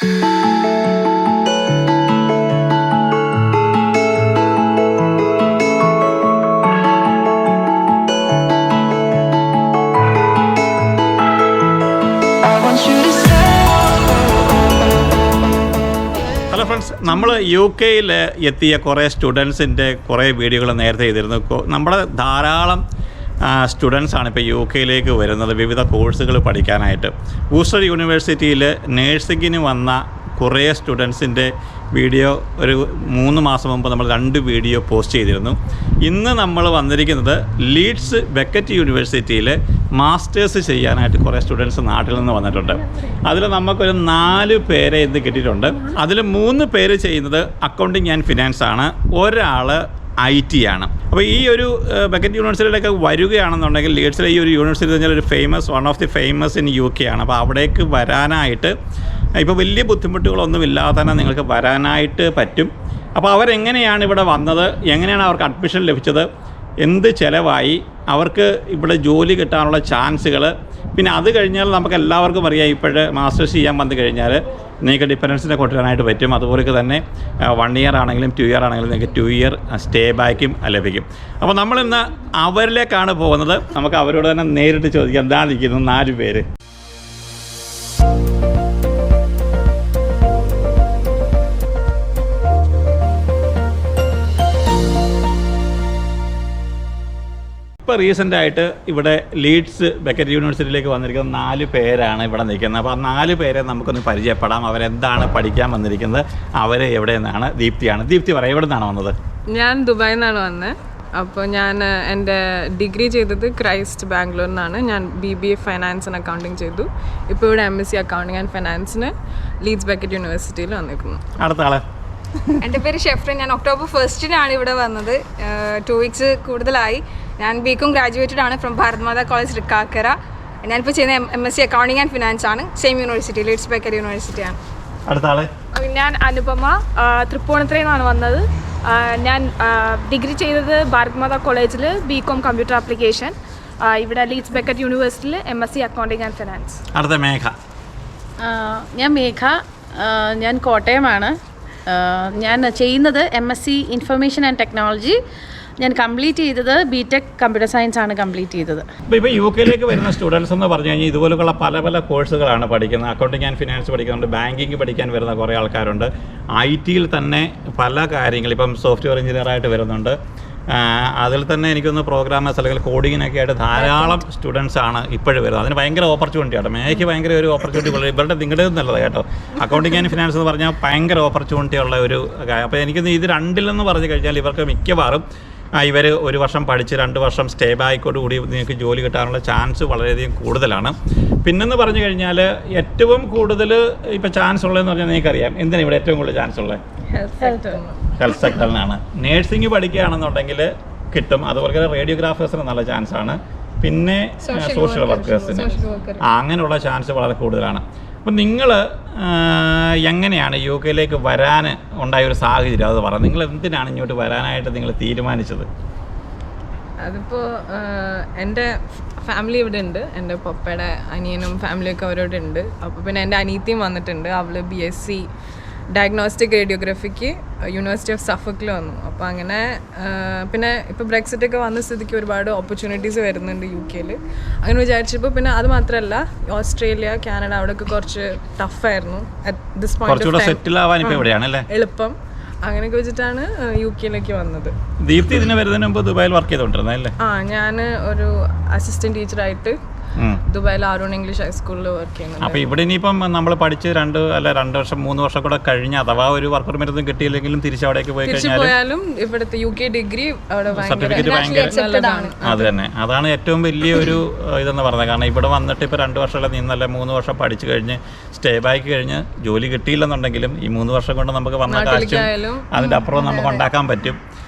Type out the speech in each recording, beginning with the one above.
Hello friends, നമ്മൾ U കെയിൽ എത്തിയ കുറേ സ്റ്റുഡൻസിൻ്റെ കുറേ വീഡിയോകൾ നേരത്തെ ചെയ്തിരുന്നു. നമ്മുടെ ധാരാളം സ്റ്റുഡൻസാണ് ഇപ്പോൾ യു കെയിലേക്ക് വരുന്നത് വിവിധ കോഴ്സുകൾ പഠിക്കാനായിട്ട്. വൂസ്റ്റർ യൂണിവേഴ്സിറ്റിയിൽ നേഴ്സിങ്ങിന് വന്ന കുറേ സ്റ്റുഡൻസിൻ്റെ വീഡിയോ ഒരു 3 മാസം മുമ്പ് നമ്മൾ 2 വീഡിയോ പോസ്റ്റ് ചെയ്തിരുന്നു. ഇന്ന് നമ്മൾ വന്നിരിക്കുന്നത് ലീഡ്സ് ബെക്കറ്റ് യൂണിവേഴ്സിറ്റിയിൽ മാസ്റ്റേഴ്സ് ചെയ്യാനായിട്ട് കുറേ സ്റ്റുഡൻസ് നാട്ടിൽ നിന്ന് വന്നിട്ടുണ്ട്. അതിൽ നമുക്കൊരു 4 പേരെ ഇന്ന് കിട്ടിയിട്ടുണ്ട്. അതിൽ 3 പേര് ചെയ്യുന്നത് അക്കൗണ്ടിങ് ആൻഡ് ഫിനാൻസ് ആണ്, ഒരാൾ IT ആണ്. അപ്പോൾ ഈ ഒരു ബെക്കറ്റ് യൂണിവേഴ്സിറ്റിയിലൊക്കെ വരികയാണെന്നുണ്ടെങ്കിൽ ലീഡ്സിലെ ഈ ഒരു യൂണിവേഴ്സിറ്റി എന്ന് പറഞ്ഞാൽ ഒരു one of the famous in UK ആണ്. അപ്പോൾ അവിടേക്ക് വരാനായിട്ട് ഇപ്പോൾ വലിയ ബുദ്ധിമുട്ടുകളൊന്നുമില്ലാതെ തന്നെ നിങ്ങൾക്ക് വരാനായിട്ട് പറ്റും. അപ്പോൾ അവരെങ്ങനെയാണ് ഇവിടെ വന്നത്, എങ്ങനെയാണ് അവർക്ക് അഡ്മിഷൻ ലഭിച്ചത്, എന്ത് ചിലവായി, അവർക്ക് ഇവിടെ ജോലി കിട്ടാനുള്ള ചാൻസുകൾ, പിന്നെ അത് കഴിഞ്ഞാൽ നമുക്ക് എല്ലാവർക്കും അറിയാം ഇപ്പോഴ് മാസ്റ്റേഴ്സ് ചെയ്യാൻ വന്നു കഴിഞ്ഞാൽ നിങ്ങൾക്ക് ഡിപ്പെൻഡൻസിനെ കൊണ്ടുവരാനായിട്ട് പറ്റും. അതുപോലെ തന്നെ 1 ഇയർ ആണെങ്കിലും 2 ഇയർ ആണെങ്കിലും നിങ്ങൾക്ക് 2 ഇയർ സ്റ്റേ ബാക്കും ലഭിക്കും. അപ്പോൾ നമ്മളിന്ന് അവരിലേക്കാണ് പോകുന്നത്. നമുക്ക് അവരോട് തന്നെ നേരിട്ട് ചോദിക്കാം. എന്താണ് ഇരിക്കുന്നത് 4 പേര്. ഇപ്പോൾ റീസെൻ്റായിട്ട് ഇവിടെ ലീഡ്സ് ബെക്കറ്റ് യൂണിവേഴ്സിറ്റിയിലേക്ക് വന്നിരിക്കുന്ന 4 പേരാണ് ഇവിടെ നിൽക്കുന്നത്. അപ്പോൾ ആ 4 പേരെ നമുക്കൊന്ന് പരിചയപ്പെടാം. അവരെന്താണ് പഠിക്കാൻ വന്നിരിക്കുന്നത്, അവർ എവിടെ നിന്നാണ്. ദീപ്തിയാണ്. ദീപ്തി പറയാം, എവിടെ നിന്നാണ് വന്നത്? ഞാൻ ദുബായിൽ നിന്നാണ് വന്നത്. അപ്പോൾ ഞാൻ എൻ്റെ ഡിഗ്രി ചെയ്തത് ക്രൈസ്റ്റ് ബാംഗ്ലൂരിൽ നിന്നാണ്. ഞാൻ BBA ഫൈനാൻസ് ആൻഡ് അക്കൗണ്ടിങ് ചെയ്തു. ഇപ്പോൾ ഇവിടെ MSc അക്കൗണ്ടിങ് ആൻഡ് ഫൈനാൻസിന് ലീഡ്സ് ബെക്കറ്റ് യൂണിവേഴ്സിറ്റിയിൽ വന്നിരിക്കുന്നു. അടുത്ത ആളെ. എൻ്റെ പേര് ഷെഫ്രിൻ. ഞാൻ ഒക്ടോബർ 1 ഇവിടെ വന്നത്. 2 വീക്സ് കൂടുതലായി. ഞാൻ BCom ഗ്രാജുവേറ്റഡ് ആണ് ഫ്രം ഭാരത് മാതാ കോളേജ് തൃക്കാക്കര. ഞാനിപ്പോൾ ചെയ്യുന്ന MSc അക്കൗണ്ടിങ് ആൻഡ് ഫിനാൻസ് ആണ്. സെയിം യൂണിവേഴ്സിറ്റി, ലീഡ്സ് ബെക്കറ്റ് യൂണിവേഴ്സിറ്റിയാണ്. അടുത്ത ആളെ. ഞാൻ അനുപമ, തൃപ്പൂണിത്തുറയിൽ നിന്നാണ് വന്നത്. ഞാൻ ഡിഗ്രി ചെയ്തത് ഭാരത് മാതാ കോളേജിൽ BCom കമ്പ്യൂട്ടർ ആപ്ലിക്കേഷൻ. ഇവിടെ ലീഡ്സ് ബെക്കറ്റ് യൂണിവേഴ്സിറ്റിയിൽ MSc അക്കൗണ്ടിങ് ആൻഡ് ഫിനാൻസ്. അടുത്ത മേഘ. ഞാൻ മേഘ, ഞാൻ കോട്ടയമാണ്. ഞാൻ ചെയ്യുന്നത് MSc ഇൻഫർമേഷൻ ആൻഡ് ടെക്നോളജി. ഞാൻ കംപ്ലീറ്റ് ചെയ്തത് BTech കമ്പ്യൂട്ടർ സയൻസ് ആണ് കംപ്ലീറ്റ് ചെയ്തത്. ഇപ്പോൾ യു കെയിലേക്ക് വരുന്ന സ്റ്റുഡൻസ് എന്ന് പറഞ്ഞു കഴിഞ്ഞാൽ ഇതുപോലുള്ള പല കോഴ്സുകളാണ് പഠിക്കുന്നത്. അക്കൗണ്ടിങ് ആൻഡ് ഫിനാൻസ് പഠിക്കുന്നുണ്ട്, ബാങ്കിങ് പഠിക്കാൻ വരുന്ന കുറേ ആൾക്കാരുണ്ട്, IT-യിൽ തന്നെ പല കാര്യങ്ങൾ, ഇപ്പം സോഫ്റ്റ്വെയർ എഞ്ചിനീയറായിട്ട് വരുന്നുണ്ട്. അതിൽ തന്നെ എനിക്കൊന്ന് പ്രോഗ്രാമേഴ്സ് അല്ലെങ്കിൽ കോഡിങ്ങിനൊക്കെ ആയിട്ട് ധാരാളം സ്റ്റുഡൻസ് ആണ് ഇപ്പോഴും വരുന്നത്. അതിന് ഭയങ്കര ഓപ്പർച്യൂണിറ്റി ആണ്. മേഘയ്ക്ക് ഭയങ്കര ഒരു ഓപ്പർച്യൂണിറ്റി ഉള്ളത്. ഇവരുടെ നിങ്ങളുടെ നല്ലത് കേട്ടോ. അക്കൗണ്ടിങ് ആൻഡ് ഫിനാൻസ് എന്ന് പറഞ്ഞാൽ ഭയങ്കര ഓപ്പർച്യൂണിറ്റി ഉള്ള ഒരു കാര്യം. അപ്പോൾ എനിക്കൊന്ന് ഇത് രണ്ടിലെന്ന് പറഞ്ഞു കഴിഞ്ഞാൽ ഇവർക്ക് മിക്കവാറും ഇവർ 1 വർഷം പഠിച്ച് 2 വർഷം സ്റ്റേ ബാക്കോടുകൂടി നിങ്ങൾക്ക് ജോലി കിട്ടാനുള്ള ചാൻസ് വളരെയധികം കൂടുതലാണ്. പിന്നെന്ന് പറഞ്ഞു കഴിഞ്ഞാൽ ഏറ്റവും കൂടുതൽ ഇപ്പോൾ ചാൻസ് ഉള്ളതെന്ന് പറഞ്ഞാൽ നിങ്ങൾക്കറിയാം എന്തിനാണ് ഇവിടെ ഏറ്റവും കൂടുതൽ ചാൻസ് ഉള്ളത്? ഹെൽത്ത് സെക്ടറിനാണ്. നേഴ്സിംഗ് പഠിക്കുകയാണെന്നുണ്ടെങ്കിൽ കിട്ടും. അതുപോലെ റേഡിയോഗ്രാഫേഴ്സിന് നല്ല ചാൻസ് ആണ്. പിന്നെ സോഷ്യൽ വർക്കേഴ്സിന് അങ്ങനെയുള്ള ചാൻസ് വളരെ കൂടുതലാണ്. അപ്പം നിങ്ങൾ എങ്ങനെയാണ് യു കെയിലേക്ക് വരാൻ ഉണ്ടായൊരു സാഹചര്യം അത് പറയാം. നിങ്ങൾ എന്തിനാണ് ഇങ്ങോട്ട് വരാനായിട്ട് നിങ്ങൾ തീരുമാനിച്ചത്? അതിപ്പോൾ എൻ്റെ ഫാമിലി ഇവിടെ ഉണ്ട്. എൻ്റെ പപ്പയുടെ അനിയനും ഫാമിലിയൊക്കെ അവരോട് ഉണ്ട്. അപ്പോൾ പിന്നെ എൻ്റെ അനിയത്തിയും വന്നിട്ടുണ്ട്. അവൾ BSc ഡയഗ്നോസ്റ്റിക് റേഡിയോഗ്രഫിക്ക് യൂണിവേഴ്സിറ്റി ഓഫ് സഫക്കിൽ വന്നു. അപ്പോൾ അങ്ങനെ പിന്നെ ഇപ്പോൾ ബ്രെക്സിറ്റൊക്കെ വന്ന സ്ഥിതിക്ക് ഒരുപാട് ഓപ്പർച്യൂണിറ്റീസ് വരുന്നുണ്ട് യു കെയിൽ. അങ്ങനെ വിചാരിച്ചപ്പോൾ പിന്നെ അത് മാത്രമല്ല ഓസ്ട്രേലിയ, കാനഡ അവിടെയൊക്കെ കുറച്ച് ടഫായിരുന്നു അറ്റ് ദിസ് പോയിന്റ്. എളുപ്പം അങ്ങനെയൊക്കെ വെച്ചിട്ടാണ് യു കെയിലേക്ക് വന്നത്. ദീപ്തി ഇതിന് വരുന്നതിന് മുമ്പ് ദുബായിൽ വർക്ക് ചെയ്തോണ്ടിരുന്നല്ലേ? ഞാൻ ഒരു അസിസ്റ്റന്റ് ടീച്ചറായിട്ട് ദുബായിൽ ആരോൺ ഇംഗ്ലീഷ് ഹൈസ്കൂളിൽ വർക്ക് ചെയ്യുന്നത്. അപ്പോൾ ഇവിടെ ഇനിയിപ്പം നമ്മൾ പഠിച്ച് 2 വർഷം 3 വർഷം കൂടെ കഴിഞ്ഞ് അഥവാ ഒരു വർക്ക് പെർമിറ്റ് കിട്ടിയില്ലെങ്കിലും തിരിച്ചവിടേക്ക് പോയി പോയാലും ഇവിടുത്തെ UK ഡിഗ്രി സർട്ടിഫിക്കറ്റ് ഭയങ്കര അത് തന്നെ. അതാണ് ഏറ്റവും വലിയൊരു ഇതെന്ന് പറഞ്ഞത്. കാരണം ഇവിടെ വന്നിട്ട് ഇപ്പോൾ 2 വർഷം നിന്നല്ല 3 വർഷം പഠിച്ചു കഴിഞ്ഞ് സ്റ്റേ ബാക്ക് കഴിഞ്ഞ് ജോലി കിട്ടിയില്ലെന്നുണ്ടെങ്കിലും ഈ 3 വർഷം കൊണ്ട് നമുക്ക് വന്ന കാശും അതിൻ്റെ അപ്പുറം നമുക്ക് ഉണ്ടാക്കാൻ പറ്റും.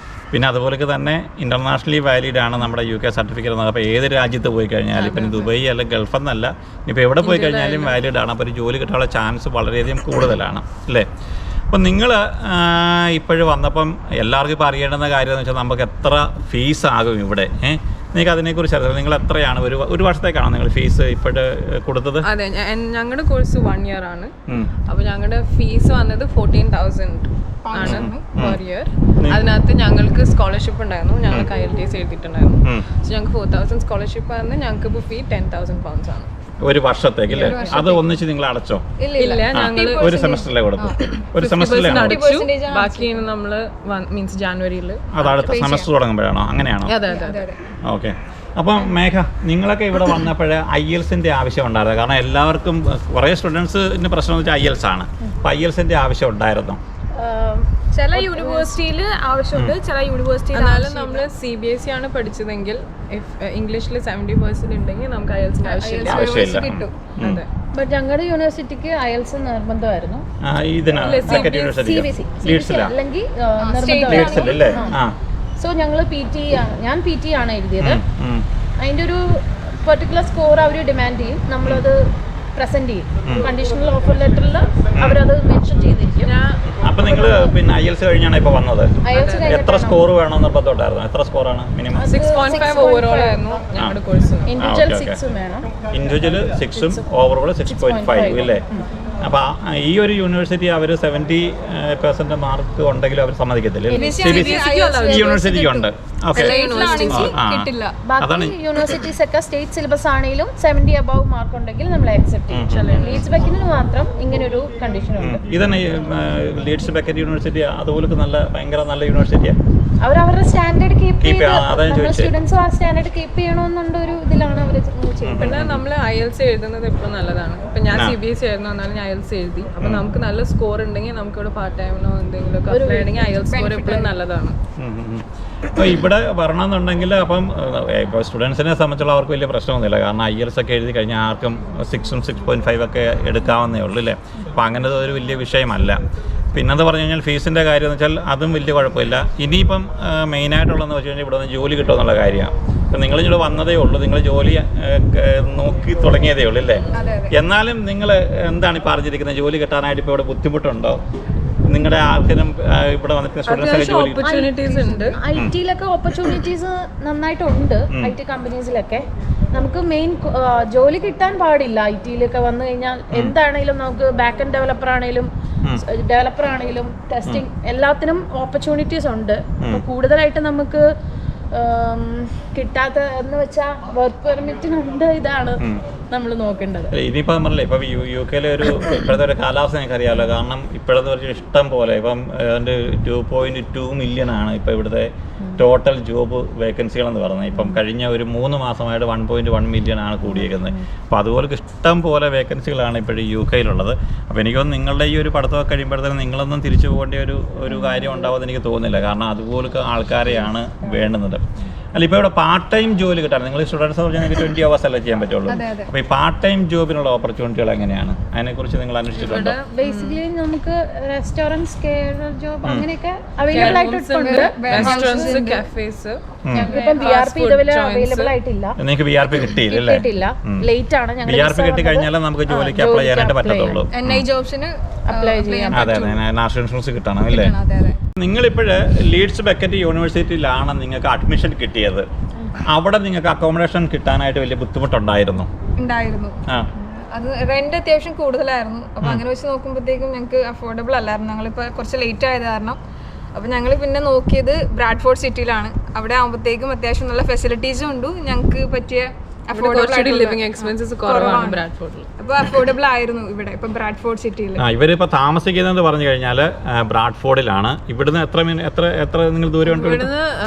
പിന്നെ അതുപോലെ തന്നെ ഇൻ്റർനാഷണലി വാലിഡ് ആണ് നമ്മുടെ UK സർട്ടിഫിക്കറ്റ് എന്നത്. അപ്പോൾ ഏത് രാജ്യത്ത് പോയി കഴിഞ്ഞാലും ഇപ്പം ദുബായ് അല്ലെങ്കിൽ ഗൾഫ് എന്നല്ല, ഇപ്പോൾ എവിടെ പോയി കഴിഞ്ഞാലും വാലിഡ് ആണ്. അപ്പോൾ ഒരു ജോലി കിട്ടാനുള്ള ചാൻസ് വളരെയധികം കൂടുതലാണ് അല്ലേ? അപ്പം നിങ്ങൾ ഇപ്പോഴും വന്നപ്പം എല്ലാവർക്കും ഇപ്പോൾ അറിയേണ്ടുന്ന കാര്യം എന്ന് വെച്ചാൽ നമുക്ക് എത്ര ഫീസ് ആകും ഇവിടെ. നിങ്ങൾക്ക് അതിനെക്കുറിച്ച് അറിയാം. നിങ്ങൾ എത്രയാണ് ഒരു വർഷത്തേക്കാണോ നിങ്ങൾ ഫീസ് ഇപ്പോഴത്തെ കൊടുത്തത്? അതെ, ഞങ്ങളുടെ കോഴ്സ് 1 year ആണ്. അപ്പോൾ ഞങ്ങളുടെ ഫീസ് വന്നത് 14,000 ആണ് പെർ ഇയർ. അതിനകത്ത് ഞങ്ങൾക്ക് സ്കോളർഷിപ്പ് ഉണ്ടായിരുന്നു, ഞങ്ങൾക്ക് IELTS എഴുതിയിട്ടുണ്ടായിരുന്നു. സോ ഞങ്ങൾക്ക് 4,000 സ്കോളർഷിപ്പ് ആയിരുന്നു. ഞങ്ങൾക്ക് ഇപ്പോൾ ഫീ 10,000 pounds ആണ് ഒരു വർഷത്തേക്ക് അല്ലേ? അത് ഒന്നിച്ച് നിങ്ങൾ അടച്ചോ? ഇല്ല, ഞങ്ങൾ ഒരു സെമസ്റ്ററിലെ കൊടുത്തു. ഒരു സെമസ്റ്ററിലാണ് അടച്ചു. ബാക്കി നമ്മൾ മീൻസ് ജാനുവരിയിൽ അത് അടുത്ത സെമസ്റ്റർ തുടങ്ങുമ്പോഴാണോ? അങ്ങനെയാണോ? അതെ അതെ അതെ. ഓക്കെ. അപ്പം മേഘ, നിങ്ങളൊക്കെ ഇവിടെ വന്നപ്പോൾ IELTSൻ്റെ ആവശ്യം ഉണ്ടായിരുന്നു. കാരണം എല്ലാവർക്കും കുറേ സ്റ്റുഡൻസിന് പ്രശ്നം എന്ന് വെച്ചാൽ IELTS ആണ്. അപ്പോൾ IELTSൻ്റെ ആവശ്യം ഉണ്ടായിരുന്നു. ചില യൂണിവേഴ്സിറ്റിയിൽ ആവശ്യമുണ്ട്, ചില യൂണിവേഴ്സിറ്റിയിൽ എന്നാലും നമ്മൾ CBSE ആണ് പഠിച്ചതെങ്കിൽ ഇംഗ്ലീഷിൽ 70% ഉണ്ടെങ്കിൽ നമുക്ക് IELTSന്റെ ആവശ്യമില്ല. കിട്ടും. അതെ. ബട്ട് ഞങ്ങളുടെ യൂണിവേഴ്സിറ്റിക്ക് IELTS നിർബന്ധമായിരുന്നു. അല്ലെങ്കിൽ ലീഡ്സിലല്ലേ? സോ ഞങ്ങൾ ഞാൻ PT ആണ് എഴുതിയത്. അതിൻ്റെ ഒരു പെർട്ടിക്കുലർ സ്കോർ അവർ ഡിമാൻഡ് ചെയ്യും, നമ്മളത് പ്രസന്റ് ചെയ്യും. കണ്ടീഷണൽ ഓഫർ ലെറ്ററിൽ അവരത് മെൻഷൻ ചെയ്തിരിക്കും. അപ്പൊ നിങ്ങൾ പിന്നെ IELTS കഴിഞ്ഞാണ് ഇപ്പൊ വന്നത്. എത്ര സ്കോർ വേണമെന്ന് നിർബന്ധമുണ്ടായിരുന്നു? എത്ര സ്കോറാണ് മിനിമം? 6.5 ഓവറോൾ ആയിരുന്നു ഞങ്ങളുടെ കോഴ്സ്. ഇൻഡിവിജ്വൽ 6 വേണം. ഇൻഡിവിജ്വൽ 6ഉം ഓവറോൾ 6.5 ഇല്ലേ? അപ്പൊ ഈ ഒരു യൂണിവേഴ്സിറ്റി അവർ 70% മാർക്ക് ഉണ്ടെങ്കിലും അവർ സമ്മതിക്കത്തില്ല. ഈ യൂണിവേഴ്സിറ്റിക്ക് ഉണ്ട്. ബാക്കി യൂണിവേഴ്സിറ്റീസ് ഒക്കെ സ്റ്റേറ്റ് സിലബസ് ആണെങ്കിലും 70 above മാർക്ക് ഉണ്ടെങ്കിൽ നമ്മൾ അക്സെപ്റ്റ് ചെയ്യും. ലീഡ്സ് ബെക്കറ്റിന് മാത്രം ഇങ്ങനെ ഒരു കണ്ടീഷൻ ഉണ്ട്. ഇതന്നെ ലീഡ്സ് ബെക്കറ്റ് യൂണിവേഴ്സിറ്റി അതുപോലെ ഭയങ്കര നല്ല യൂണിവേഴ്സിറ്റിയാണ്. അവരവരുടെ സ്റ്റാൻഡേർഡ് കീപ്പ് ചെയ്ത് സ്റ്റുഡൻസും ആ സ്റ്റാൻഡേർഡ് കീപ്പ് ചെയ്യണമെന്നുള്ള ഒരു ഇതിലാണ് അവർ ചെയ്യുന്നത്. പിന്നെ നമ്മൾ IELTS എഴുതുന്നത് എപ്പോഴും നല്ലതാണ്. ഇപ്പം ഞാൻ CBSE ആയിരുന്നു, എന്നാലും ഞാൻ IELTS എഴുതി. അപ്പം നമുക്ക് നല്ല സ്കോർ ഉണ്ടെങ്കിൽ നമുക്ക് ഇവിടെ പാർട്ട് ടൈമിനോ എന്തെങ്കിലും ഒക്കെ അപ്ലൈ ചെയ്യണമെങ്കിൽ IELTS സ്കോർ എപ്പോഴും നല്ലതാണ്. അപ്പോൾ ഇവിടെ വരണമെന്നുണ്ടെങ്കിൽ അപ്പം ഇപ്പോൾ സ്റ്റുഡൻസിനെ സംബന്ധിച്ചുള്ള അവർക്ക് വലിയ പ്രശ്നമൊന്നുമില്ല. കാരണം IELTS ഒക്കെ എഴുതി കഴിഞ്ഞാൽ ആർക്കും 6ഉം 6.5 ഒക്കെ എടുക്കാവുന്നേ ഉള്ളൂ അല്ലേ? അപ്പോൾ അങ്ങനെ ഒരു വലിയ വിഷയമല്ല. പിന്നെന്താ പറഞ്ഞു കഴിഞ്ഞാൽ ഫീസിൻ്റെ കാര്യം എന്ന് വെച്ചാൽ അതും വലിയ കുഴപ്പമില്ല. ഇനിയിപ്പം മെയിനായിട്ടുള്ളതെന്ന് വെച്ച് കഴിഞ്ഞാൽ ഇവിടെ നിന്ന് ജോലി കിട്ടുമെന്നുള്ള കാര്യമാണ്. ഇപ്പം നിങ്ങൾ ഇവിടെ വന്നതേ ഉള്ളൂ, നിങ്ങൾ ജോലി നോക്കി തുടങ്ങിയതേ ഉള്ളൂ അല്ലേ? എന്നാലും നിങ്ങൾ എന്താണ് ഇപ്പോൾ അറിഞ്ഞിരിക്കുന്നത്? ജോലി കിട്ടാനായിട്ട് ഇപ്പോൾ ഇവിടെ ബുദ്ധിമുട്ടുണ്ടോ? നിങ്ങളുടെ ആർക്കും ഇവിടെ വന്നിട്ട് സ്റ്റുഡൻസ് ജോലി ഓപ്പർച്യൂണിറ്റീസ് ഉണ്ട്. IT-ലൊക്കെ ഓപ്പർച്യൂണിറ്റീസ് നന്നായിട്ടുണ്ട്. IT കമ്പനീസിലൊക്കെ നമുക്ക് മെയിൻ ജോലി കിട്ടാൻ പാടില്ല. IT-ലൊക്കെ വന്നു കഴിഞ്ഞാൽ എന്താണെങ്കിലും നമുക്ക് ബാക്ക് എൻഡ് ഡെവലപ്പർ ആണെങ്കിലും ടെസ്റ്റിംഗ് എല്ലാത്തിനും ഓപ്പർച്യൂണിറ്റീസ് ഉണ്ട്. അപ്പോൾ കൂടുതലായിട്ട് നമുക്ക് കിട്ടാത്ത എന്ന് വെച്ചാൽ വർക്ക് പെർമിറ്റിനുണ്ട്. ഇതാണ് നമ്മൾ നോക്കേണ്ടത്. ഇനിയിപ്പോൾ നമ്മളല്ലേ ഇപ്പം UK-ലെ ഇപ്പോഴത്തെ ഒരു കാലാവസ്ഥ എനിക്ക് അറിയാമല്ലോ. കാരണം ഇപ്പോഴത്തെ ഒരു ഇഷ്ടം പോലെ ഇപ്പം 2.2 million ആണ് ഇപ്പോൾ ഇവിടുത്തെ ടോട്ടൽ ജോബ് വേക്കൻസികളെന്ന് പറഞ്ഞത്. ഇപ്പം കഴിഞ്ഞ ഒരു 3 മാസമായിട്ട് 1.1 million ആണ് കൂടിയേക്കുന്നത്. അപ്പോൾ അതുപോലെ ഇഷ്ടം പോലെ വേക്കൻസികളാണ് ഇപ്പോഴും UK-യിലുള്ളത്. അപ്പോൾ എനിക്കൊന്ന് നിങ്ങളുടെ ഈ ഒരു പഠിത്തമൊക്കെ കഴിയുമ്പോഴത്തേക്കും നിങ്ങളൊന്നും തിരിച്ചു പോകേണ്ട ഒരു കാര്യം ഉണ്ടാവുമെന്ന് എനിക്ക് തോന്നുന്നില്ല. കാരണം അതുപോലൊക്കെ ആൾക്കാരെയാണ് വേണ്ടുന്നത്. അല്ല, ഇപ്പോൾ ഇവിടെ പാർട്ട് ടൈം ജോലി കിട്ടാൻ നിങ്ങൾ സ്റ്റുഡൻസ് പറഞ്ഞാൽ നിങ്ങൾക്ക് 20 hours അല്ലേ ചെയ്യാൻ പറ്റുള്ളൂ. അപ്പോൾ ഈ പാർട്ട് ടൈം ജോബിനുള്ള ഓപ്പർച്യൂണിറ്റികൾ എങ്ങനെയാണ്? അതിനെക്കുറിച്ച് നിങ്ങൾ അന്വേഷിച്ചിട്ടുണ്ടോ? ബേസിക്കലി നമുക്ക് റെസ്റ്റോറൻറ്റ്സ്, കെയർ ജോബ് അങ്ങനെയൊക്കെ അവൈലബിൾ ആയിട്ടുണ്ട്. Restaurants, cafes. ഞങ്ങൾക്കിപ്പം BRP ഇതുവരെ അവൈലബിൾ ആയിട്ടില്ല. നിങ്ങൾക്ക് BRP കിട്ടിയില്ല? ലേറ്റ് ആണ്. ഞങ്ങൾ BRP കിട്ടി കഴിഞ്ഞാൽ നമുക്ക് ജോലിക്ക് അപ്ലൈ ചെയ്യാനായിട്ട് പറ്റത്തുള്ളൂ. NI ജോബ്സിന് അപ്ലൈ ചെയ്യാം. അതെ, നാഷണൽ ഇൻഷുറൻസ് കിട്ടണം അല്ലേ? നിങ്ങളിപ്പോൾ ലീഡ്സ് ബെക്കറ്റ് യൂണിവേഴ്സിറ്റിയിലാണ് നിങ്ങൾക്ക് അഡ്മിഷൻ കിട്ടിയത്. അവിടെ നിങ്ങൾക്ക് അക്കോമഡേഷൻ കിട്ടാനായിട്ട് വലിയ ബുദ്ധിമുട്ടുണ്ടായിരുന്നു? ഉണ്ടായിരുന്നു. അത് റെന്റ് അത്യാവശ്യം കൂടുതലായിരുന്നു. അപ്പോൾ അങ്ങനെ വെച്ച് നോക്കുമ്പോഴത്തേക്കും ഞങ്ങൾക്ക് അഫോർഡബിൾ അല്ലായിരുന്നു. ഞങ്ങളിപ്പോൾ കുറച്ച് ലേറ്റ് ആയത് കാരണം. അപ്പോൾ ഞങ്ങൾ പിന്നെ നോക്കിയത് ബ്രാഡ്ഫോർഡ് സിറ്റിയിലാണ്. അവിടെ ആകുമ്പോഴത്തേക്കും അത്യാവശ്യം നല്ല ഫെസിലിറ്റീസും ഉണ്ട്. ഞങ്ങൾക്ക് പറ്റിയ ലിവിംഗ് എക്സ്പെൻസസ് കുറവാണ് ബ്രാഡ്ഫോർഡിൽ. അപ്പോൾ അഫോർഡബിൾ ആയിരുന്നു ഇവിടെ ഇപ്പം ബ്രാഡ്ഫോർഡ് സിറ്റിയിൽ. ഇവരിപ്പോൾ താമസിക്കുന്നത് പറഞ്ഞു കഴിഞ്ഞാൽ ബ്രാഡ്ഫോർഡിലാണ്. ഇവിടുന്ന് എത്ര നിങ്ങൾ ദൂരം ഉണ്ട്?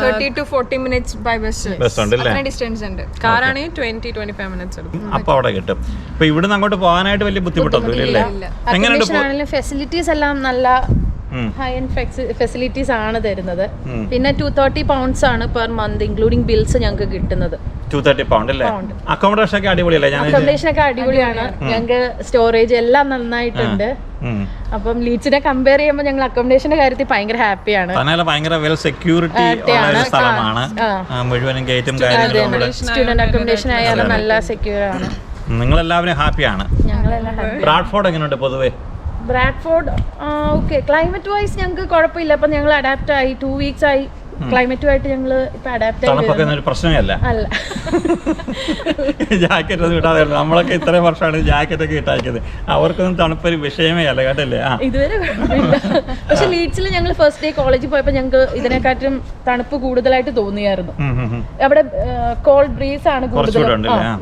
30 to 40 minutes ബൈ ബസ് ഉണ്ട് അല്ലേ? ഡിസ്റ്റൻസ് ഉണ്ട്. കാറാണെങ്കിൽ 20-25 minutes എടുക്കും. അപ്പോൾ അവിടെ കിട്ടും. അപ്പോൾ ഇവിടുന്ന് അങ്ങോട്ട് പോകാനായിട്ട് വലിയ ബുദ്ധിമുട്ടൊന്നും ഇല്ലേ? എങ്ങനെയുണ്ട്? ഫെസിലിറ്റീസ് എല്ലാം നല്ല ഹൈ എൻഡ് ഫെസിലിറ്റീസ് ആണ് തരുന്നത്. പിന്നെ 230 pounds ആണ് പെർ മന്ത് ഇൻക്ലൂഡിംഗ് ബിൽസ് ഞങ്ങൾക്ക് കിട്ടുന്നത്. 230 pound അല്ലേ? അക്കോമഡേഷൻ ഒക്കെ അടിപൊളിയല്ലേ? അക്കോമഡേഷൻ ഒക്കെ അടിപൊളിയാണ്. ഞങ്ങൾക്ക് സ്റ്റോറേജ് എല്ലാം നന്നായിട്ടുണ്ട്. അപ്പം ലീഡ്സിനെ കമ്പയർ ചെയ്യുമ്പോൾ ഞങ്ങൾ അക്കോമഡേഷന്റെ കാര്യത്തിൽ ഭയങ്കര ഹാപ്പിയാണ്. ഭയങ്കര വെൽ സെക്യൂരിറ്റി ഉള്ള സ്ഥലമാണ്. മുഴുവനും ഗേറ്റും കാര്യങ്ങളും. സ്റ്റുഡന്റ് അക്കോമഡേഷൻ ആയാലും നല്ല സെക്യൂർ ആണ്. നിങ്ങളെല്ലാവരും ഹാപ്പിയാണ്. ഞങ്ങളെല്ലാം ഹാപ്പി. ബ്രാഡ്ഫോർഡ് എങ്ങനെയുണ്ട് പൊതുവേ? ബ്രാഡ്ഫോർഡ് ഓക്കെ, ക്ലൈമറ്റ് വൈസ് ഞങ്ങൾക്ക് കുഴപ്പമില്ല. അപ്പം ഞങ്ങൾ അഡാപ്റ്റ് ആയി. 2 weeks ആയി ക്ലൈമറ്റുമായിട്ട് ഞങ്ങൾ ഇപ്പം അഡാപ്റ്റ് തണുപ്പൊക്കെ ഒരു പ്രശ്നമേ അല്ല. അല്ല. ജാക്കറ്റ് ഒന്നും ഇടാതെ നമ്മളൊക്കെ ഇത്രയും വർഷമാണ് ജാക്കറ്റൊക്കെ ഇട്ടാക്കിയത്. അവർക്കൊന്നും തണുപ്പൊരു വിഷയമേ അല്ല കേട്ടല്ലേ. ഇതുവരെ കുഴപ്പമില്ല. പക്ഷെ ലീഡ്സിൽ ഞങ്ങൾ ഫസ്റ്റ് ഡേ കോളേജിൽ പോയപ്പോൾ ഞങ്ങൾക്ക് ഇതിനെക്കാട്ടും തണുപ്പ് കൂടുതലായിട്ട് തോന്നിയായിരുന്നു. അവിടെ കോൾഡ് ബ്രീസ് ആണ് കൂടുതൽ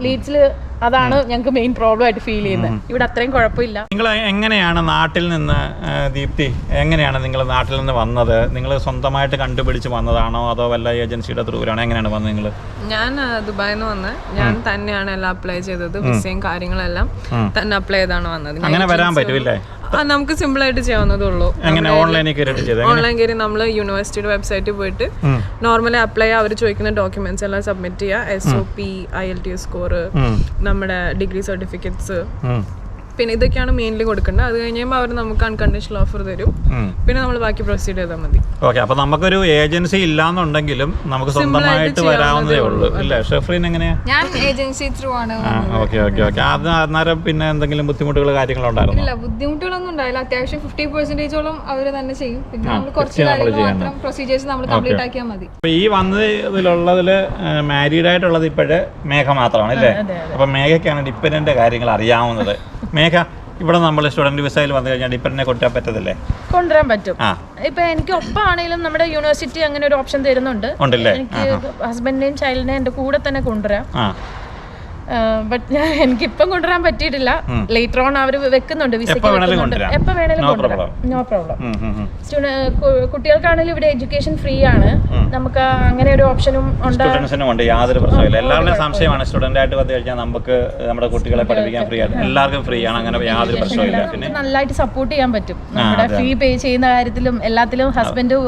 ലീഡ്സിൽ. അതാണ് ഞങ്ങൾക്ക് മെയിൻ പ്രോബ്ലം ആയിട്ട് ഫീൽ ചെയ്യുന്നത്. ഇവിടെ അത്രയും കുഴപ്പമില്ല. നിങ്ങൾ എങ്ങനെയാണ് നാട്ടിൽ നിന്ന്, ദീപ്തി എങ്ങനെയാണ് നിങ്ങൾ നാട്ടിൽ നിന്ന് വന്നത്? നിങ്ങൾ സ്വന്തമായിട്ട് കണ്ടുപിടിച്ച് വന്നതാണോ അതോ വല്ല ഏജൻസിയുടെ ത്രൂവിലാണോ? എങ്ങനെയാണ് വന്നത് നിങ്ങൾ? ഞാൻ ദുബായിൽ നിന്ന് വന്ന് ഞാൻ തന്നെയാണ് എല്ലാം അപ്ലൈ ചെയ്തത്. വിസയും കാര്യങ്ങളെല്ലാം തന്നെ അപ്ലൈ ചെയ്താണ് വന്നത്. അങ്ങനെ വരാൻ പറ്റൂല്ലേ? നമുക്ക് സിമ്പിൾ ആയിട്ട് ചെയ്യാവുന്നതേ ഉള്ളൂ. ഓൺലൈൻ കയറി നമ്മൾ യൂണിവേഴ്സിറ്റിയുടെ വെബ്സൈറ്റിൽ പോയിട്ട് നോർമലി അപ്ലൈ അവർ ചോദിക്കുന്ന ഡോക്യുമെന്റ്സ് എല്ലാം സബ്മിറ്റ് ചെയ്യുക. SOP, IELTS സ്കോർ, നമ്മുടെ ഡിഗ്രി സർട്ടിഫിക്കറ്റ്സ്, പിന്നെ ഇതൊക്കെയാണ് മെയിൻലി കൊടുക്കേണ്ടത്. അത് കഴിഞ്ഞുമ്പോൾ അവർ നമുക്ക് അൺകണ്ടീഷണൽ ഓഫർ തരും. പിന്നെ നമ്മൾ ബാക്കി പ്രൊസീഡ് ചെയ്താൽ മതി. ഓക്കെ. അപ്പോൾ നമുക്കൊരു ഏജൻസി ഇല്ലാന്നുണ്ടെങ്കിലും നമുക്ക് സ്വന്തമായിട്ട് വരാവുന്നതേ ഉള്ളൂ അല്ലേ? ഷെഫ്രീൻ എങ്ങനെയാ? ഞാൻ ഏജൻസി ത്രൂ ആണ്. ഓക്കെ. അത് അന്നേരം പിന്നെ എന്തെങ്കിലും ബുദ്ധിമുട്ടുകൾ കാര്യങ്ങളുണ്ടായിരുന്നു? ഇല്ല, ബുദ്ധിമുട്ടുകളൊന്നും ഉണ്ടായില്ല. അത്യാവശ്യം 50% അവർ തന്നെ ചെയ്യും. പിന്നെ നമ്മൾ കുറച്ച് കാര്യങ്ങൾ മാത്രം പ്രൊസീജിയേഴ്സ് നമ്മൾ കംപ്ലീറ്റ് ആക്കിയാൽ മതി. അപ്പോൾ ഈ വന്നതിലുള്ളതിൽ മാരീഡ് ആയിട്ടുള്ളത് ഇപ്പോഴ് മേഘ മാത്രമാണ് അല്ലേ? അപ്പോൾ മേഘയ്ക്കാണ് ഡിപ്പെൻഡൻ്റ് കാര്യങ്ങൾ അറിയാവുന്നത്. മേഘ, ഇവിടെ നമ്മൾ സ്റ്റുഡന്റ് വിസയിൽ വന്നു കഴിഞ്ഞാൽ ഡിപ്പെൻഡിനെ കൊണ്ടുവരാൻ പറ്റത്തില്ലേ? കൊണ്ടുവരാൻ പറ്റും. ഇപ്പൊ എനിക്ക് ഒപ്പാണെങ്കിലും നമ്മുടെ യൂണിവേഴ്സിറ്റി അങ്ങനെ ഒരു ഓപ്ഷൻ തരുന്നുണ്ട്. എനിക്ക് ഹസ്ബൻഡിനെയും ചൈൽഡിനെയും എന്റെ കൂടെ തന്നെ കൊണ്ടുവരാം. ബട്ട് എനിക്കിപ്പം കൊണ്ടുവരാൻ പറ്റിയിട്ടില്ല. ലേറ്റർ ഓൺ അവർ വെക്കുന്നുണ്ട്. വിസയ്ക്ക് എപ്പോൾ വേണേലും കൊണ്ടുവരാം. No problem. കുട്ടികൾക്കാണെങ്കിലും ഇവിടെ എഡ്യൂക്കേഷൻ ഫ്രീ ആണ്. നമുക്ക് അങ്ങനെ ഒരു ഓപ്ഷനും ഉണ്ട്. യാതൊരു പ്രശ്നമില്ല. എല്ലാവരുടെയും സംശയമാണ് സ്റ്റുഡന്റ് ആയിട്ട് വന്നു കഴിഞ്ഞാൽ നമുക്ക് നമ്മുടെ കുട്ടികളെ പഠിപ്പിക്കാൻ ഫ്രീ ആണ്. എല്ലാവർക്കും ഫ്രീ ആണ്. അങ്ങനെ യാതൊരു പ്രശ്നമില്ല. പിന്നെ നല്ലതായിട്ട് സപ്പോർട്ട് ചെയ്യാൻ പറ്റും. നമ്മുടെ ഫീ പേ ചെയ്യുന്ന കാര്യത്തിലും എല്ലാത്തിലും ഹസ്ബൻഡ്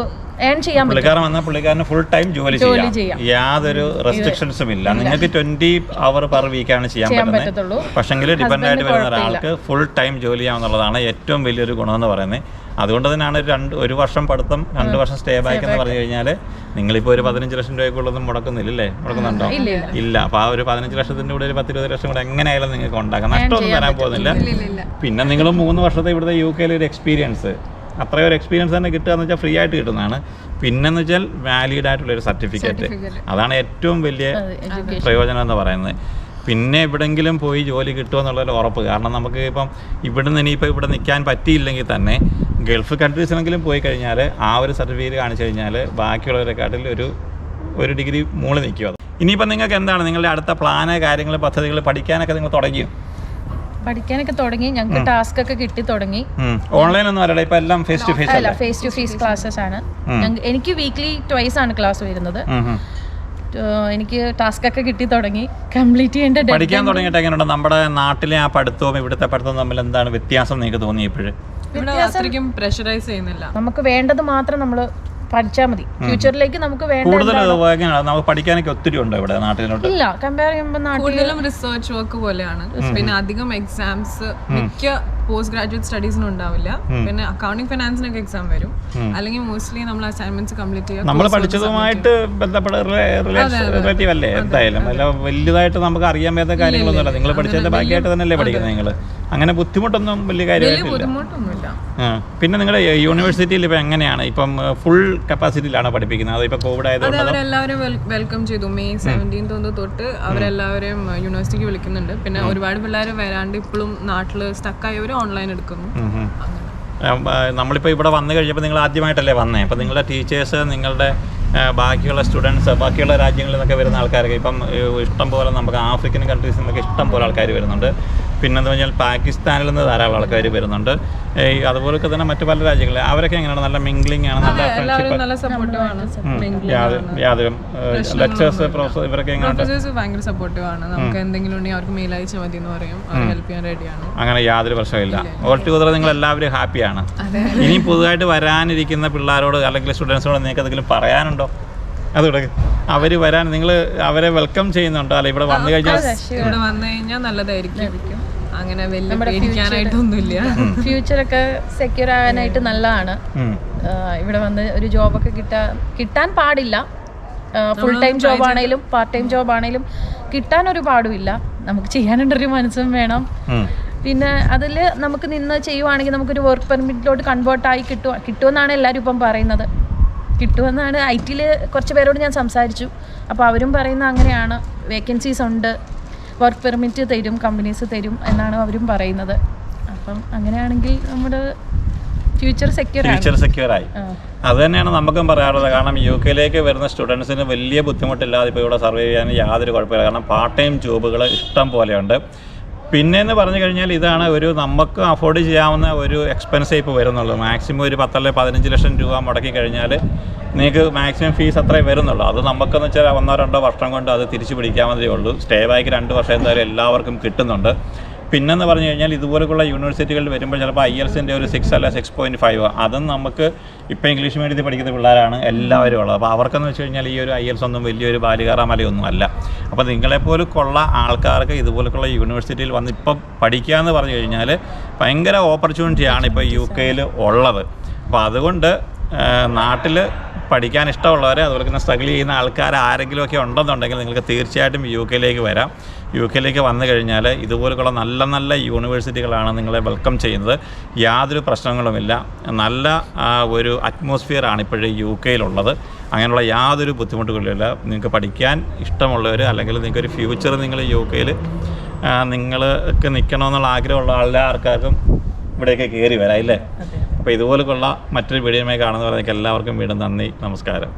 പുള്ളിക്കാരൻ വന്നാൽ പുള്ളിക്കാരന് ഫുൾ ടൈം ജോലി ചെയ്യാം. യാതൊരു റെസ്ട്രിക്ഷൻസും ഇല്ല. നിങ്ങൾക്ക് 20 hours per week ആണ് ചെയ്യാൻ പറ്റുന്നത്. പക്ഷെങ്കിൽ ഡിപ്പെൻഡ് ആയിട്ട് വരുന്ന ഒരാൾക്ക് ഫുൾ ടൈം ജോലി ചെയ്യാമെന്നുള്ളതാണ് ഏറ്റവും വലിയൊരു ഗുണമെന്ന് പറയുന്നത്. അതുകൊണ്ട് തന്നെയാണ് ഒരു വർഷം പഠിത്തം 2 വർഷം സ്റ്റേ ബാക്ക് എന്ന് പറഞ്ഞു കഴിഞ്ഞാൽ നിങ്ങളിപ്പോൾ ഒരു 15 ലക്ഷം രൂപയ്ക്കുള്ളതും മുടക്കുന്നില്ലല്ലേ? മുടക്കുന്നുണ്ടോ? ഇല്ല. അപ്പോൾ ആ ഒരു 15 ലക്ഷത്തിൻ്റെ കൂടെ ഒരു 10-20 ലക്ഷം കൂടെ എങ്ങനെയായാലും നിങ്ങൾക്ക് ഉണ്ടാക്കാം. നഷ്ടമൊന്നും തരാൻ പോകുന്നില്ല. പിന്നെ നിങ്ങൾ 3 വർഷത്തെ ഇവിടുത്തെ UK ഒരു എക്സ്പീരിയൻസ്, അത്രയും ഒരു എക്സ്പീരിയൻസ് തന്നെ കിട്ടുക എന്ന് വെച്ചാൽ ഫ്രീ ആയിട്ട് കിട്ടുന്നതാണ്. പിന്നെന്ന് വെച്ചാൽ വാലിഡ് ആയിട്ടുള്ളൊരു സർട്ടിഫിക്കറ്റ്, അതാണ് ഏറ്റവും വലിയ പ്രയോജനം എന്ന് പറയുന്നത്. പിന്നെ എവിടെയെങ്കിലും പോയി ജോലി കിട്ടുമെന്നുള്ളൊരു ഉറപ്പ്. കാരണം നമുക്ക് ഇപ്പം ഇവിടുന്ന് ഇനിയിപ്പോൾ ഇവിടെ നിൽക്കാൻ പറ്റിയില്ലെങ്കിൽ തന്നെ ഗൾഫ് കൺട്രീസിലെങ്കിലും പോയി കഴിഞ്ഞാൽ ആ ഒരു സർട്ടിഫിക്കറ്റ് കാണിച്ചു കഴിഞ്ഞാൽ ബാക്കിയുള്ളവരെക്കാട്ടിൽ ഒരു ഡിഗ്രി മുകളിൽ നിൽക്കും. ഇനിയിപ്പോൾ നിങ്ങൾക്ക് എന്താണ് നിങ്ങളുടെ അടുത്ത പ്ലാന്, കാര്യങ്ങൾ, പദ്ധതികൾ? പഠിക്കാനൊക്കെ നിങ്ങൾ തുടങ്ങിയോ? പഠിക്കാനൊക്കെ തുടങ്ങി. ഞങ്ങൾക്ക് ടാസ്ക് ഒക്കെ കിട്ടി തുടങ്ങി. ഓൺലൈൻ ഒന്നും അല്ല, ഇപ്പൊ എല്ലാം ഫേസ് ടു ഫേസ് അല്ല, ഫേസ് ടു ഫേസ് ക്ലാസ്സസ് ആണ്. എനിക്ക് വീക്ക്ലി 2 ആണ് ക്ലാസ് വരുന്നത്. എനിക്ക് ടാസ്ക് ഒക്കെ കിട്ടി തുടങ്ങി. കംപ്ലീറ്റ് ചെയ്യേണ്ട പഠിക്കാൻ തുടങ്ങിയിട്ട് എങ്ങനെയുണ്ട്? നമ്മുടെ നാട്ടിലെ ആ പഠിത്തവും ഇവിടുത്തെ പഠിത്തവും തമ്മിൽ എന്താണ് വ്യത്യാസം നിങ്ങൾക്ക് തോന്നിയപ്പോഴും? അത്രയ്ക്കും പ്രഷറൈസ് ചെയ്യുന്നില്ല. നമുക്ക് വേണ്ടത് മാത്രം നമ്മൾ പഠിച്ചാൽ മതി. ഫ്യൂച്ചറിലേക്ക് നമുക്ക് നമുക്ക് പഠിക്കാനൊക്കെ ഒത്തിരി ഉണ്ട് ഇവിടെ നാട്ടിലോട്ട്. ഇല്ല, കമ്പയർ ചെയ്യുമ്പോൾ കൂടുതലും റിസർച്ച് വർക്ക് പോലെയാണ്. പിന്നെ അധികം എക്സാംസ് മിക്ക പോസ്റ്റ് ഗ്രാജുവേറ്റ് സ്റ്റഡീസിനും ഉണ്ടാവില്ല. പിന്നെ അക്കൗണ്ടിങ് ഫിനാൻസിനൊക്കെ എക്സാം വരും. അല്ലെങ്കിൽ മോസ്റ്റ്ലി നമ്മൾ അസൈൻമെന്റ്സ് കംപ്ലീറ്റ് ചെയ്യുക. നമ്മൾ പഠിച്ചതുമായിട്ട് ബന്ധപ്പെട്ട റിലേറ്റീവ് അല്ലേ? എന്തായാലും അല്ല വലുതായിട്ട് നമുക്ക് അറിയാൻ പറ്റാത്ത കാര്യങ്ങളൊന്നുമില്ല. നിങ്ങൾ പഠിച്ചതിന്റെ ബാക്കിയായിട്ട് തന്നെയല്ലേ പഠിക്കുന്നത് നിങ്ങൾ? അങ്ങനെ ബുദ്ധിമുട്ടൊന്നും വലിയ കാര്യമായിട്ടില്ല. പിന്നെ നിങ്ങളുടെ യൂണിവേഴ്സിറ്റിയിൽ ഇപ്പം എങ്ങനെയാണ്? ഇപ്പം ഫുൾ കപ്പാസിറ്റിയിലാണ് പഠിപ്പിക്കുന്നത്? അത് ഇപ്പം കോവിഡ് ആയതുകൊണ്ട് അവരെല്ലാവരും വെൽക്കം ചെയ്തു. May 17 തൊട്ട് അവരെല്ലാവരും യൂണിവേഴ്സിറ്റിക്ക് വിളിക്കുന്നുണ്ട്. പിന്നെ ഒരുപാട് പിള്ളേർ വരാണ്ട് ഇപ്പോഴും നാട്ടിൽ സ്റ്റക്കായവർ ഓൺലൈൻ എടുക്കുന്നു. നമ്മളിപ്പോൾ ഇവിടെ വന്നു കഴിഞ്ഞപ്പോൾ നിങ്ങൾ ആദ്യമായിട്ടല്ലേ വന്നേ? അപ്പോൾ നിങ്ങളുടെ ടീച്ചേഴ്സ്, നിങ്ങളുടെ ബാക്കിയുള്ള സ്റ്റുഡൻസ്, ബാക്കിയുള്ള രാജ്യങ്ങളിൽ നിന്നൊക്കെ വരുന്ന ആൾക്കാരൊക്കെ ഇപ്പം ഇഷ്ടം പോലെ നമുക്ക് ആഫ്രിക്കൻ കൺട്രീസിൽ നിന്നൊക്കെ ഇഷ്ടം പോലെ ആൾക്കാർ വരുന്നുണ്ട്. പിന്നെന്താ പറഞ്ഞാൽ പാകിസ്ഥാനിൽ നിന്ന് ധാരാളം ആൾക്കാർ വരുന്നുണ്ട്. അതുപോലൊക്കെ തന്നെ മറ്റു പല രാജ്യങ്ങളിൽ അവരൊക്കെ എങ്ങനെയാണ്? നല്ല മിംഗ്ലിംഗ് ആണ്, നല്ല ഫ്രണ്ട്ഷിപ്പ്, യാതൊരു ലെക്ചേഴ്സ്, പ്രൊഫസർ ഇവരൊക്കെ ഭയങ്കര സപ്പോർട്ടീവ് ആണ്. നമുക്ക് എന്തെങ്കിലും ഉണ്ടെങ്കിൽ അവർക്ക് മെയിൽ അയച്ചാൽ മതി എന്ന് പറയും. ഹെൽപ്പ് ചെയ്യാൻ റെഡിയാണ്. അങ്ങനെ യാതൊരു പ്രശ്നമില്ല. ഓൾ ടുഗദർ നിങ്ങൾ എല്ലാവരും ഹാപ്പിയാണ്. ഇനി പുതുതായിട്ട് വരാനിരിക്കുന്ന പിള്ളേരോട് അല്ലെങ്കിൽ സ്റ്റുഡൻസിനോട് നിങ്ങൾക്ക് എന്തെങ്കിലും പറയാനുണ്ടോ? അതുകൂടെ അവർ വരാൻ നിങ്ങൾ അവരെ വെൽക്കം ചെയ്യുന്നുണ്ടോ? അല്ല ഇവിടെ വന്നു കഴിഞ്ഞാൽ നല്ലതായിരിക്കും. അങ്ങനെ വലിയ പേടിക്കാനായിട്ടൊന്നുമില്ല. ഫ്യൂച്ചറൊക്കെ സെക്യൂർ ആകാനായിട്ട് നല്ലതാണ്. ഇവിടെ വന്ന് ഒരു ജോബൊക്കെ കിട്ടാൻ പാടില്ല. ഫുൾ ടൈം ജോബ് ആണെങ്കിലും പാർട്ട് ടൈം ജോബ് ആണെങ്കിലും കിട്ടാൻ ഒരു പാടുമില്ല. നമുക്ക് ചെയ്യാനുള്ളൊരു മനസ്സും വേണം. പിന്നെ അതിൽ നമുക്ക് നിന്ന് ചെയ്യുവാണെങ്കിൽ നമുക്കൊരു വർക്ക് പെർമിറ്റിലോട്ട് കൺവേർട്ടായി കിട്ടുമെന്നാണ് എല്ലാവരും ഇപ്പം പറയുന്നത്. കിട്ടുമെന്നാണ്. IT-ൽ കുറച്ച് പേരോട് ഞാൻ സംസാരിച്ചു. അപ്പോൾ അവരും പറയുന്ന അങ്ങനെയാണ്, വേക്കൻസീസ് ഉണ്ട്, വർക്ക് പെർമിറ്റ് തരും, കമ്പനീസ് തരും എന്നാണ് അവരും പറയുന്നത്. അപ്പം അങ്ങനെയാണെങ്കിൽ നമ്മുടെ ഫ്യൂച്ചർ സെക്യൂറായി. അത് തന്നെയാണ് നമുക്കും പറയാറുള്ളത്. കാരണം UK-ലേക്ക് വരുന്ന സ്റ്റുഡൻസിന് വലിയ ബുദ്ധിമുട്ടില്ലാതെ ഇപ്പോൾ ഇവിടെ സർവൈവ് ചെയ്യാൻ യാതൊരു കുഴപ്പമില്ല. കാരണം പാർട്ട് ടൈം ജോബുകൾ ഇഷ്ടം പോലെയുണ്ട്. പിന്നെയെന്ന് പറഞ്ഞു കഴിഞ്ഞാൽ ഇതാണ് ഒരു നമുക്ക് അഫോർഡ് ചെയ്യാവുന്ന ഒരു എക്സ്പെൻസേ ഇപ്പോൾ വരുന്നുള്ളൂ. മാക്സിമം ഒരു 10 അല്ലെങ്കിൽ 15 ലക്ഷം രൂപ മുടക്കി കഴിഞ്ഞാൽ നിങ്ങൾക്ക് മാക്സിമം ഫീസ് അത്രയും വരുന്നുള്ളൂ. അത് നമുക്കെന്ന് വെച്ചാൽ 1-2 വർഷം കൊണ്ട് അത് തിരിച്ചു പിടിക്കാവുന്നതേ ഉള്ളൂ. സ്റ്റേ ബാക്ക് 2 വർഷം എന്തായാലും എല്ലാവർക്കും കിട്ടുന്നുണ്ട്. പിന്നെന്ന് പറഞ്ഞു കഴിഞ്ഞാൽ ഇതുപോലുള്ള യൂണിവേഴ്സിറ്റികളിൽ വരുമ്പോൾ ചിലപ്പോൾ IELTS-ൻ്റെ ഒരു 6 അല്ല 6.5 അതും നമുക്ക് ഇപ്പോൾ ഇംഗ്ലീഷ് മീഡിയത്തിൽ പഠിക്കുന്ന പിള്ളേരാണ് എല്ലാവരും ഉള്ളത്. അപ്പോൾ അവർക്കെന്ന് വെച്ച് കഴിഞ്ഞാൽ ഈ ഒരു IELTS ഒന്നും വലിയൊരു ബാലികാറാമലയൊന്നും അല്ല. അപ്പോൾ നിങ്ങളെപ്പോലുള്ള ആൾക്കാർക്ക് ഇതുപോലുള്ള യൂണിവേഴ്സിറ്റിയിൽ വന്ന് ഇപ്പം പഠിക്കുക എന്ന് പറഞ്ഞു കഴിഞ്ഞാൽ ഭയങ്കര ഓപ്പർച്യൂണിറ്റിയാണ് ഇപ്പോൾ UK-ൽ ഉള്ളത്. അപ്പോൾ അതുകൊണ്ട് നാട്ടിൽ പഠിക്കാൻ ഇഷ്ടമുള്ളവർ, അതുപോലെ തന്നെ സ്ട്രഗിൾ ചെയ്യുന്ന ആൾക്കാർ ആരെങ്കിലുമൊക്കെ ഉണ്ടെന്നുണ്ടെങ്കിൽ നിങ്ങൾക്ക് തീർച്ചയായിട്ടും UK-ലേക്ക് വരാം. UK-ലേക്ക് വന്നു കഴിഞ്ഞാൽ ഇതുപോലുള്ള നല്ല നല്ല യൂണിവേഴ്സിറ്റികളാണ് നിങ്ങളെ വെൽക്കം ചെയ്യുന്നത്. യാതൊരു പ്രശ്നങ്ങളുമില്ല. നല്ല ഒരു അറ്റ്മോസ്ഫിയറാണ് ഇപ്പോഴും UK-യിലുള്ളത്. അങ്ങനെയുള്ള യാതൊരു ബുദ്ധിമുട്ടുകളില്ല. നിങ്ങൾക്ക് പഠിക്കാൻ ഇഷ്ടമുള്ളവർ, അല്ലെങ്കിൽ നിങ്ങൾക്കൊരു ഫ്യൂച്ചർ നിങ്ങൾ UK-യിൽ നിങ്ങൾക്ക് നിൽക്കണമെന്നുള്ള ആഗ്രഹമുള്ള എല്ലാവർക്കും ഇവിടെയൊക്കെ കയറി വരാം, ഇല്ലേ? അപ്പോൾ ഇതുപോലുള്ള മറ്റൊരു വീഡിയോയുമായി കാണുന്നവർക്ക് എല്ലാവർക്കും വീണ്ടും നന്ദി, നമസ്കാരം.